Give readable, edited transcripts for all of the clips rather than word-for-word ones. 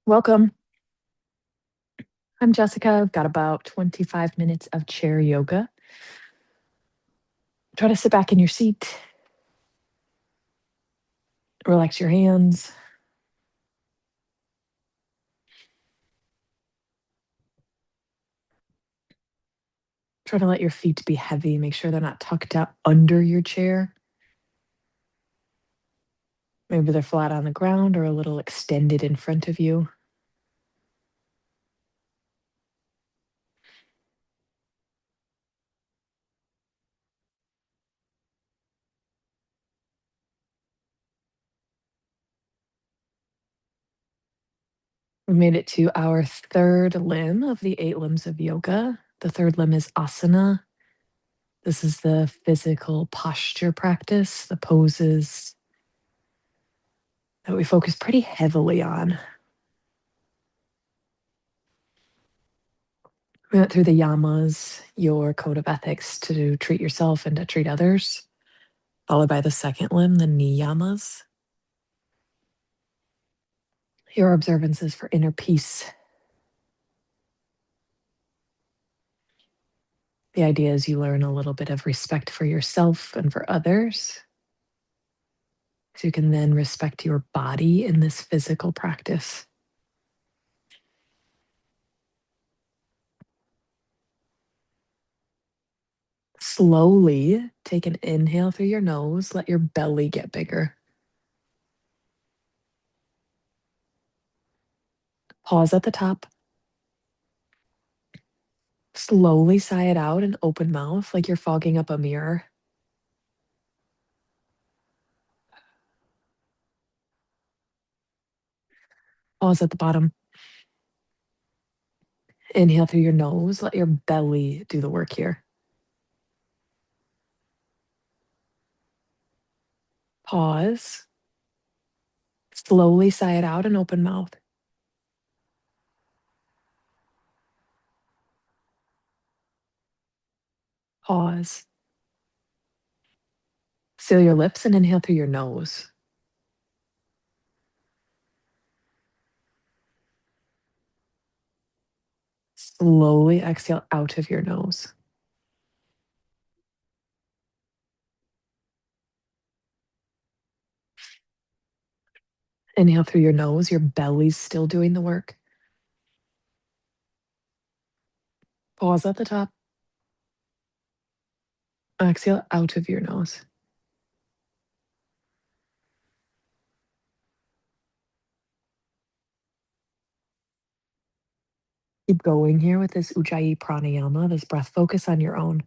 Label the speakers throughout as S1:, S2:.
S1: Welcome. I'm Jessica. I've got about 25 minutes of chair yoga. Try to sit back in your seat, relax your hands. Try to let your feet be heavy. Make sure they're not tucked out under your chair. Maybe they're flat on the ground or a little extended in front of you. We made it to our third limb of the 8 limbs of yoga. The third limb is asana. This is the physical posture practice, the poses that we focus pretty heavily on. We went through the yamas, your code of ethics to treat yourself and to treat others, followed by the second limb, the niyamas, your observances for inner peace. The idea is you learn a little bit of respect for yourself and for others, so you can then respect your body in this physical practice. Slowly take an inhale through your nose, let your belly get bigger. Pause at the top. Slowly sigh it out and open mouth like you're fogging up a mirror. Pause at the bottom. Inhale through your nose. Let your belly do the work here. Pause. Slowly sigh it out and open mouth. Pause. Seal your lips and inhale through your nose. Slowly exhale out of your nose. Inhale through your nose. Your belly's still doing the work. Pause at the top. Exhale out of your nose. Keep going here with this Ujjayi pranayama, this breath focus on your own.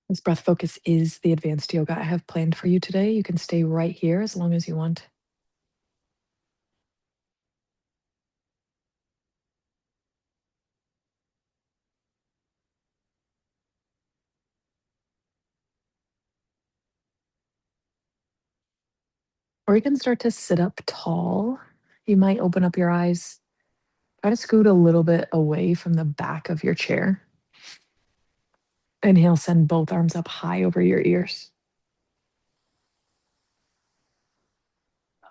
S1: This breath focus is the advanced yoga I have planned for you today. You can stay right here as long as you want. Or you can start to sit up tall. You might open up your eyes. Try to scoot a little bit away from the back of your chair. Inhale, send both arms up high over your ears.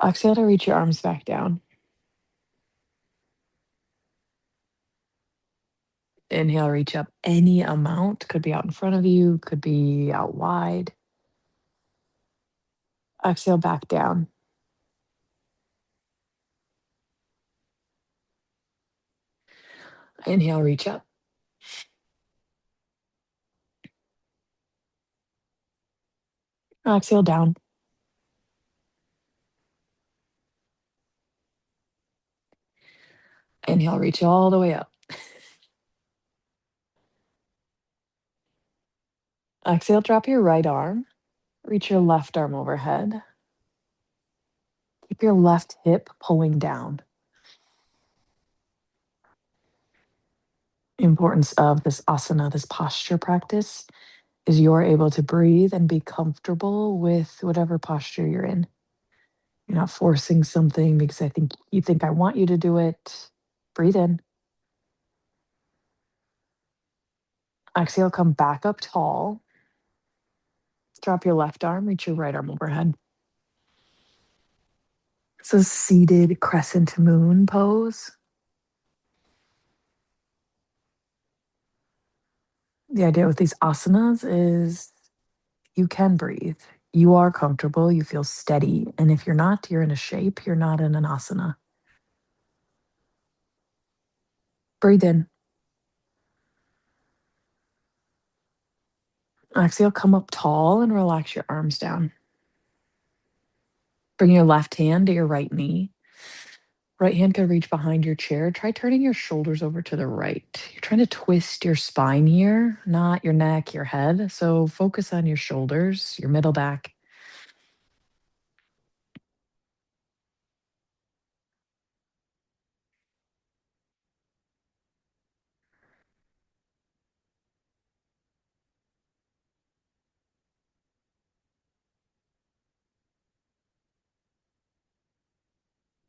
S1: Exhale to reach your arms back down. Inhale, reach up any amount. Could be out in front of you, could be out wide. Exhale back down. Inhale, reach up. Exhale down. Inhale, reach all the way up. Exhale, drop your right arm. Reach your left arm overhead. Keep your left hip pulling down. Importance of this asana, this posture practice, is you're able to breathe and be comfortable with whatever posture you're in. You're not forcing something because you think I want you to do it. Breathe in. Exhale, come back up tall. Drop your left arm, reach your right arm overhead. It's a seated crescent moon pose. The idea with these asanas is you can breathe. You are comfortable, you feel steady. And if you're not, you're in a shape, you're not in an asana. Breathe in. Exhale, come up tall and relax your arms down. Bring your left hand to your right knee. Right hand could reach behind your chair. Try turning your shoulders over to the right. You're trying to twist your spine here, not your neck, your head. So focus on your shoulders, your middle back.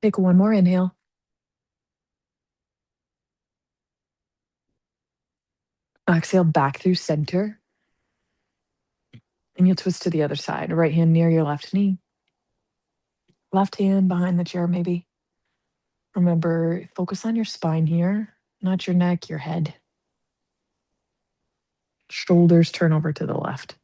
S1: Take one more inhale. Exhale back through center. And you'll twist to the other side. Right hand near your left knee. Left hand behind the chair, maybe. Remember, focus on your spine here, not your neck, your head. Shoulders turn over to the left.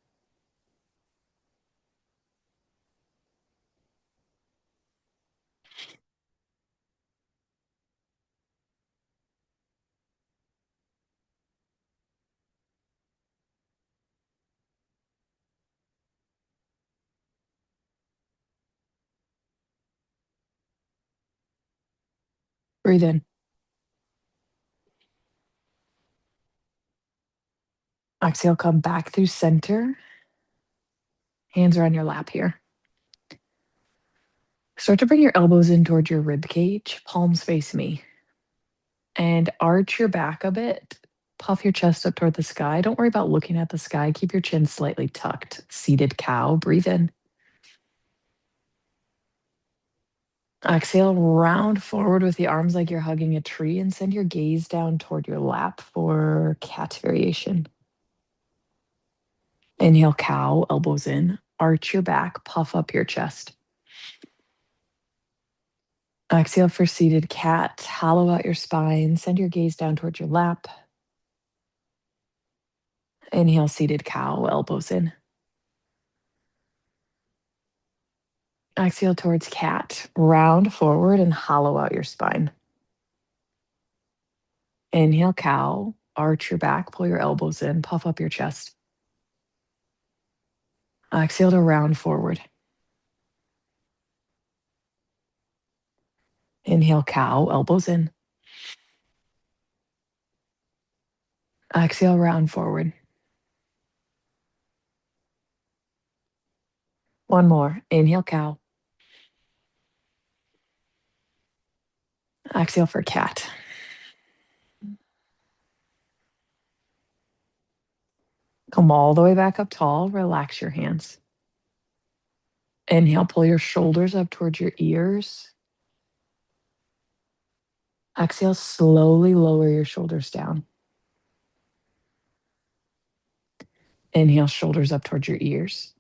S1: Breathe in. Exhale, come back through center. Hands are on your lap here. Start to bring your elbows in towards your rib cage, palms face me, and arch your back a bit. Puff your chest up toward the sky. Don't worry about looking at the sky. Keep your chin slightly tucked. Seated cow. Breathe in. Exhale, round forward with the arms like you're hugging a tree and send your gaze down toward your lap for cat variation. Inhale, cow, elbows in. Arch your back, puff up your chest. Exhale for seated cat. Hollow out your spine. Send your gaze down towards your lap. Inhale, seated cow, elbows in. Exhale towards cat. Round forward and hollow out your spine. Inhale, cow. Arch your back, pull your elbows in, puff up your chest. Exhale to round forward. Inhale, cow, elbows in. Exhale, round forward. One more. Inhale, cow. Exhale for cat. Come all the way back up tall. Relax your hands. Inhale, pull your shoulders up towards your ears. Exhale, slowly lower your shoulders down. Inhale, shoulders up towards your ears.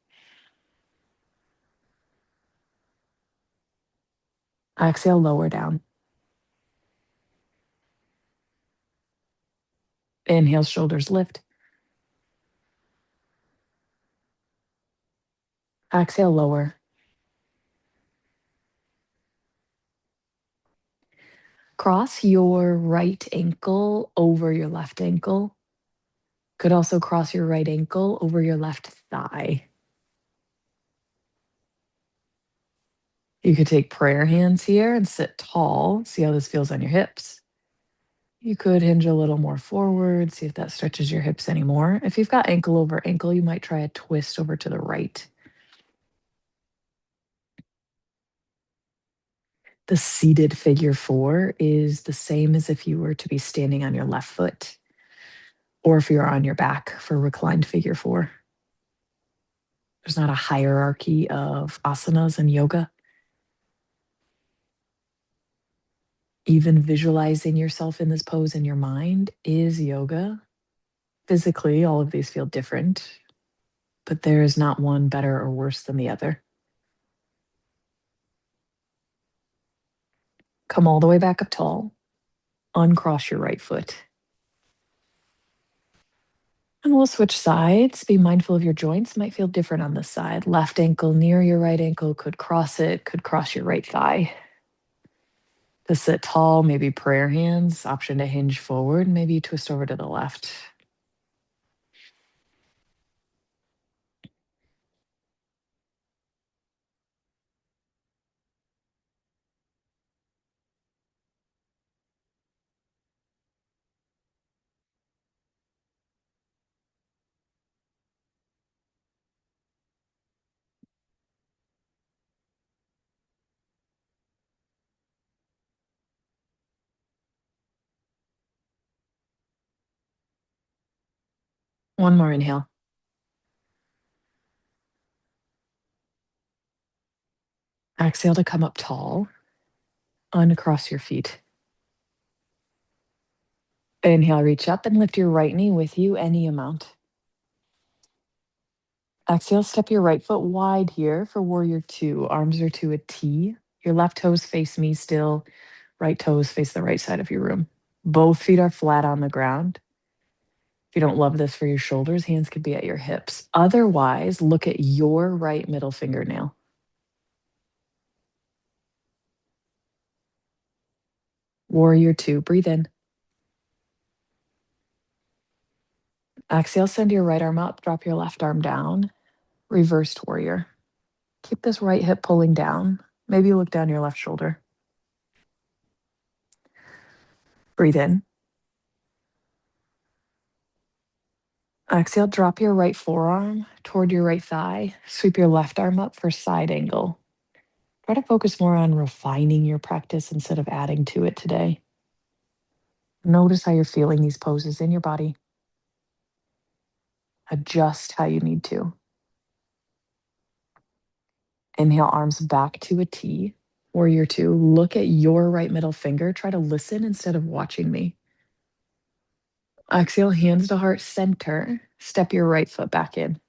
S1: Exhale, lower down. Inhale, shoulders lift. Exhale, lower. Cross your right ankle over your left ankle. Could also cross your right ankle over your left thigh. You could take prayer hands here and sit tall. See how this feels on your hips. You could hinge a little more forward, see if that stretches your hips anymore. If you've got ankle over ankle, you might try a twist over to the right. The seated figure four is the same as if you were to be standing on your left foot or if you're on your back for reclined figure four. There's not a hierarchy of asanas in yoga. Even visualizing yourself in this pose in your mind is yoga. Physically, all of these feel different, but there is not one better or worse than the other. Come all the way back up tall. Uncross your right foot. And we'll switch sides. Be mindful of your joints. Might feel different on this side. Left ankle near your right ankle could cross it, could cross your right thigh. To sit tall, maybe prayer hands, option to hinge forward, maybe twist over to the left. One more inhale. Exhale to come up tall. Uncross your feet. Inhale, reach up and lift your right knee with you any amount. Exhale, step your right foot wide here for warrior two. Arms are to a T. Your left toes face me still. Right toes face the right side of your room. Both feet are flat on the ground. If you don't love this for your shoulders, hands could be at your hips. Otherwise, look at your right middle fingernail. Warrior two, breathe in. Exhale, send your right arm up, drop your left arm down. Reversed warrior. Keep this right hip pulling down. Maybe look down your left shoulder. Breathe in. Exhale, drop your right forearm toward your right thigh. Sweep your left arm up for side angle. Try to focus more on refining your practice instead of adding to it today. Notice how you're feeling these poses in your body. Adjust how you need to. Inhale, arms back to a T. Warrior two, look at your right middle finger. Try to listen instead of watching me. Exhale, hands to heart center. Step your right foot back in.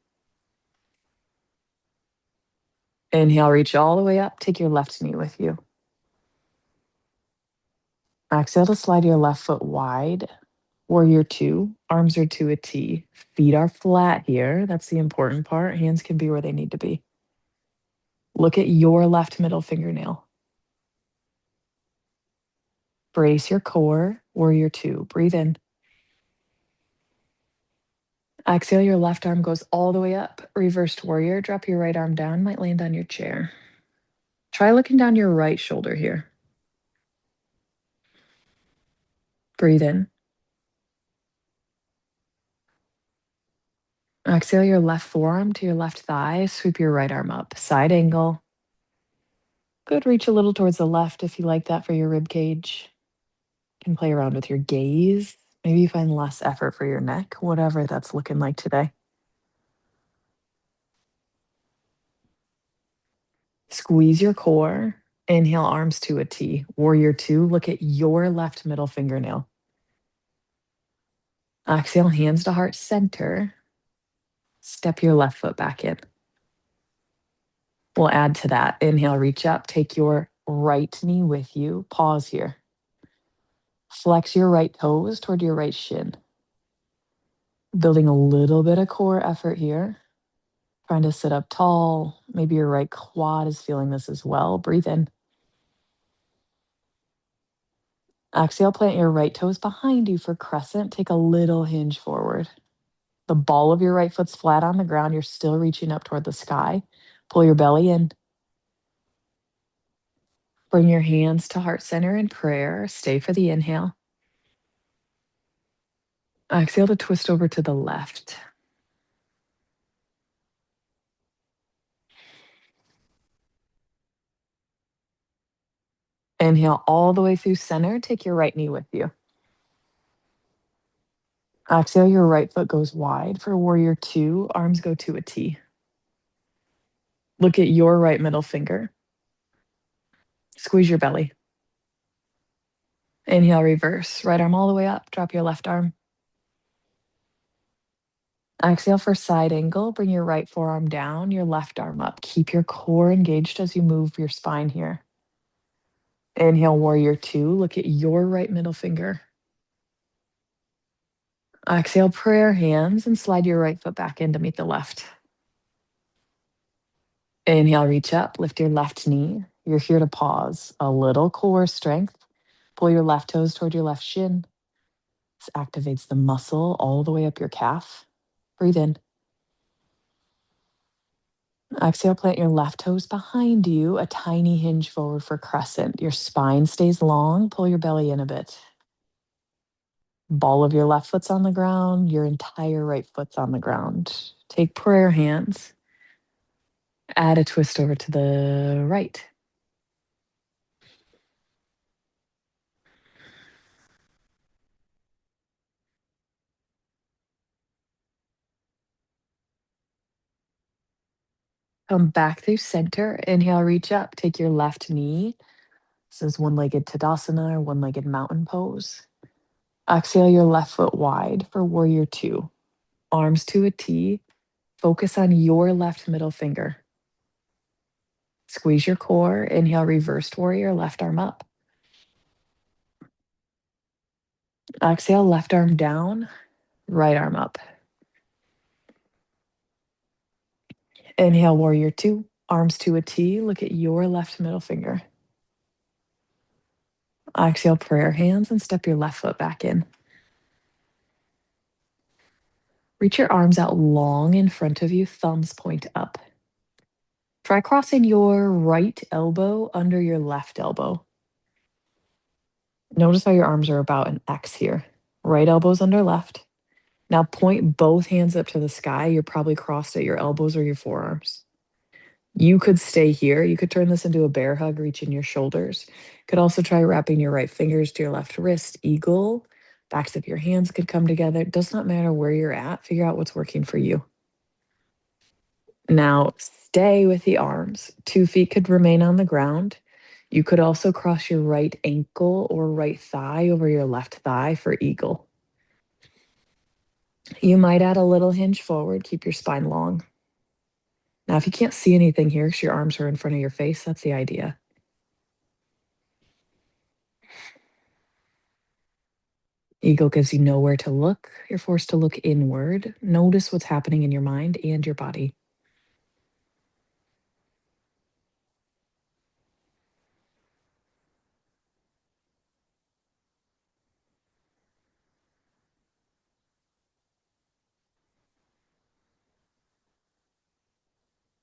S1: Inhale, reach all the way up. Take your left knee with you. Exhale to slide your left foot wide. Warrior two, arms are to a T. Feet are flat here. That's the important part. Hands can be where they need to be. Look at your left middle fingernail. Brace your core. Warrior two, breathe in. Exhale, your left arm goes all the way up. Reversed warrior, drop your right arm down, might land on your chair. Try looking down your right shoulder here. Breathe in. Exhale your left forearm to your left thigh. Sweep your right arm up. Side angle. Good. Reach a little towards the left if you like that for your rib cage. You can play around with your gaze. Maybe you find less effort for your neck, whatever that's looking like today. Squeeze your core. Inhale, arms to a T. Warrior two, look at your left middle fingernail. Exhale, hands to heart center. Step your left foot back in. We'll add to that. Inhale, reach up, take your right knee with you. Pause here. Flex your right toes toward your right shin. Building a little bit of core effort here. Trying to sit up tall. Maybe your right quad is feeling this as well. Breathe in. Exhale, plant your right toes behind you for crescent. Take a little hinge forward. The ball of your right foot's flat on the ground. You're still reaching up toward the sky. Pull your belly in. Bring your hands to heart center in prayer. Stay for the inhale. Exhale to twist over to the left. Inhale all the way through center. Take your right knee with you. Exhale, your right foot goes wide for warrior two. Arms go to a T. Look at your right middle finger. Squeeze your belly. Inhale, reverse. Right arm all the way up. Drop your left arm. Exhale for side angle. Bring your right forearm down, your left arm up. Keep your core engaged as you move your spine here. Inhale, warrior two. Look at your right middle finger. Exhale, prayer hands, and slide your right foot back in to meet the left. Inhale, reach up, lift your left knee. You're here to pause. A little core strength. Pull your left toes toward your left shin. This activates the muscle all the way up your calf. Breathe in. Exhale, plant your left toes behind you, a tiny hinge forward for crescent. Your spine stays long. Pull your belly in a bit. Ball of your left foot's on the ground. Your entire right foot's on the ground. Take prayer hands. Add a twist over to the right. Come back through center. Inhale, reach up. Take your left knee. This is one-legged Tadasana or one-legged mountain pose. Exhale your left foot wide for warrior two. Arms to a T. Focus on your left middle finger. Squeeze your core. Inhale, reversed warrior, left arm up. Exhale, left arm down, right arm up. Inhale, warrior two. Arms to a T. Look at your left middle finger. Exhale, prayer hands, and step your left foot back in. Reach your arms out long in front of you, thumbs point up. Try crossing your right elbow under your left elbow. Notice how your arms are about an X here. Right elbow's under left. Now point both hands up to the sky. You're probably crossed at your elbows or your forearms. You could stay here. You could turn this into a bear hug, reaching your shoulders. Could also try wrapping your right fingers to your left wrist, eagle. Backs of your hands could come together. It does not matter where you're at. Figure out what's working for you. Now stay with the arms. 2 feet could remain on the ground. You could also cross your right ankle or right thigh over your left thigh for eagle. You might add a little hinge forward. Keep your spine long. Now, if you can't see anything here because your arms are in front of your face, that's the idea. Eagle gives you nowhere to look. You're forced to look inward. Notice what's happening in your mind and your body.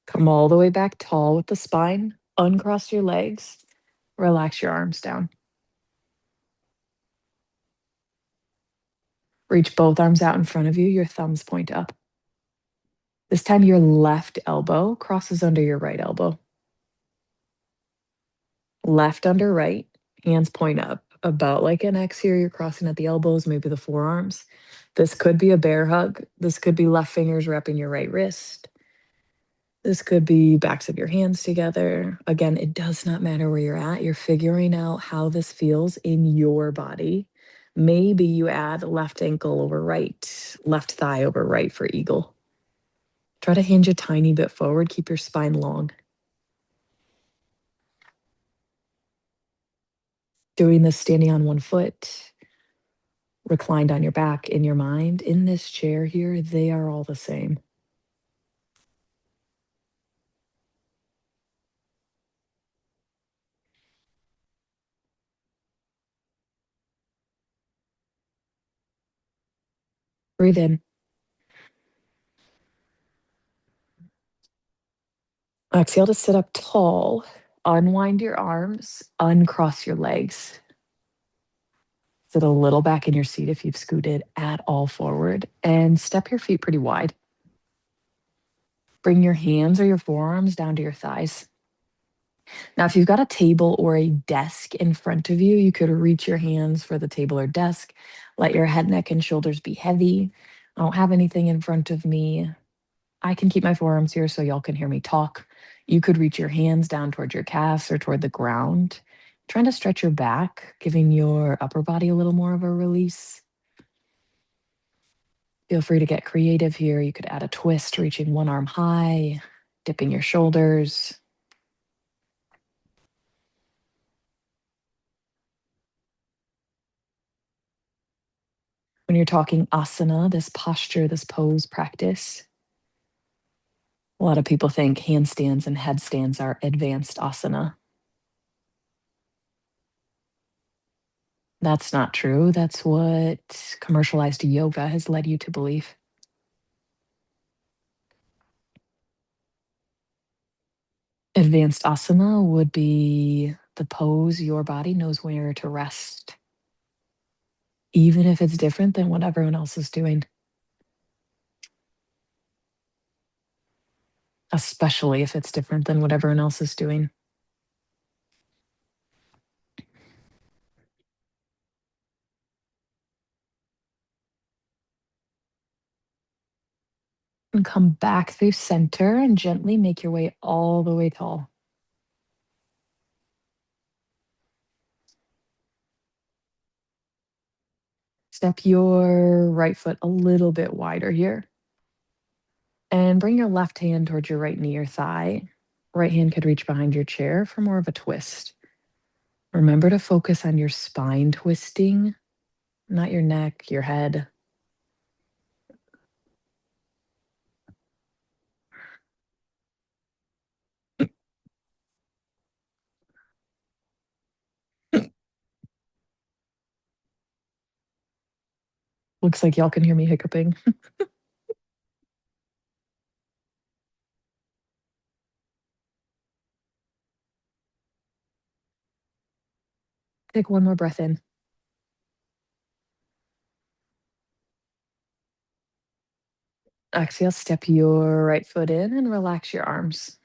S1: Come all the way back tall with the spine. Uncross your legs. Relax your arms down. Reach both arms out in front of you. Your thumbs point up. This time, your left elbow crosses under your right elbow. Left under right. Hands point up. About like an X here. You're crossing at the elbows, maybe the forearms. This could be a bear hug. This could be left fingers wrapping your right wrist. This could be backs of your hands together. Again, it does not matter where you're at. You're figuring out how this feels in your body. Maybe you add left ankle over right, left thigh over right for eagle. Try to hinge a tiny bit forward. Keep your spine long. Doing this standing on one foot, reclined on your back in your mind. In this chair here, they are all the same. Breathe in. Exhale to sit up tall. Unwind your arms, uncross your legs. Sit a little back in your seat if you've scooted at all forward and step your feet pretty wide. Bring your hands or your forearms down to your thighs. Now, if you've got a table or a desk in front of you, you could reach your hands for the table or desk. Let your head, neck, and shoulders be heavy. I don't have anything in front of me. I can keep my forearms here so y'all can hear me talk. You could reach your hands down towards your calves or toward the ground. Trying to stretch your back, giving your upper body a little more of a release. Feel free to get creative here. You could add a twist, reaching one arm high, dipping your shoulders. When you're talking asana, this posture, this pose practice, a lot of people think handstands and headstands are advanced asana. That's not true. That's what commercialized yoga has led you to believe. Advanced asana would be the pose your body knows where to rest, even if it's different than what everyone else is doing, especially if it's different than what everyone else is doing. And come back through center and gently make your way all the way tall. Step your right foot a little bit wider here. And bring your left hand towards your right knee or thigh. Right hand could reach behind your chair for more of a twist. Remember to focus on your spine twisting, not your neck, your head. Looks like y'all can hear me hiccuping. Take one more breath in. Exhale, step your right foot in and relax your arms.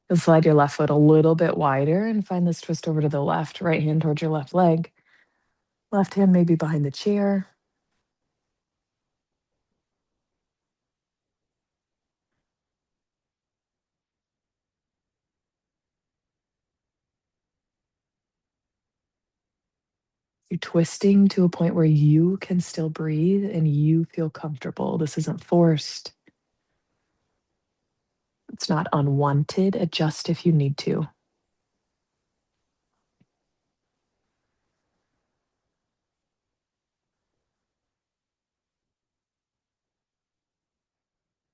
S1: And slide your left foot a little bit wider and find this twist over to the left. Right hand towards your left leg. Left hand maybe behind the chair. You're twisting to a point where you can still breathe and you feel comfortable. This isn't forced. It's not unwanted. Adjust if you need to.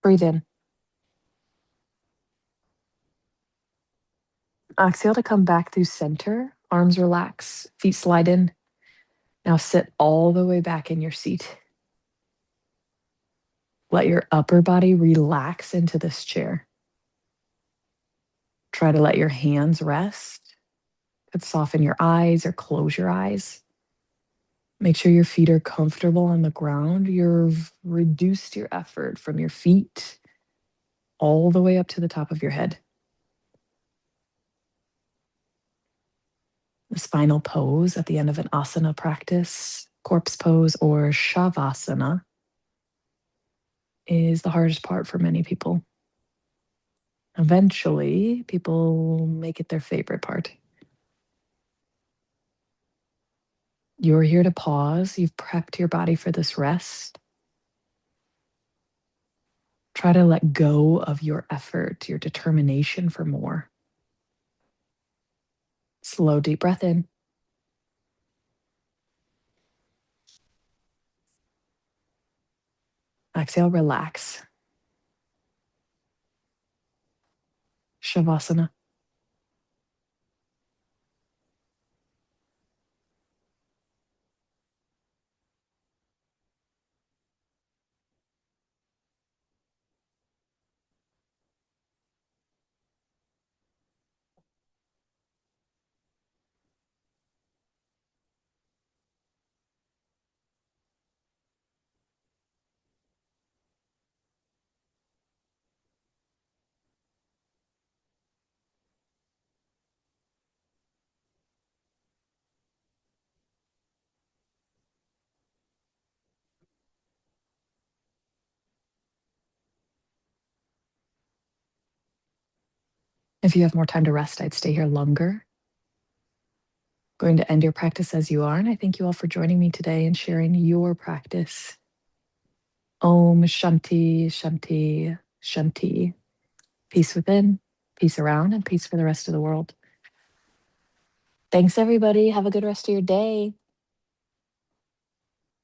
S1: Breathe in. Exhale to come back through center. Arms relax. Feet slide in. Now sit all the way back in your seat. Let your upper body relax into this chair. Try to let your hands rest. Could soften your eyes or close your eyes. Make sure your feet are comfortable on the ground. You've reduced your effort from your feet all the way up to the top of your head. This final pose at the end of an asana practice, corpse pose or shavasana, is the hardest part for many people. Eventually, people make it their favorite part. You're here to pause. You've prepped your body for this rest. Try to let go of your effort, your determination for more. Slow, deep breath in. Exhale, relax. Shavasana. If you have more time to rest, I'd stay here longer. Going to end your practice as you are, and I thank you all for joining me today and sharing your practice. Om Shanti, Shanti, Shanti. Peace within, peace around, and peace for the rest of the world. Thanks, everybody. Have a good rest of your day.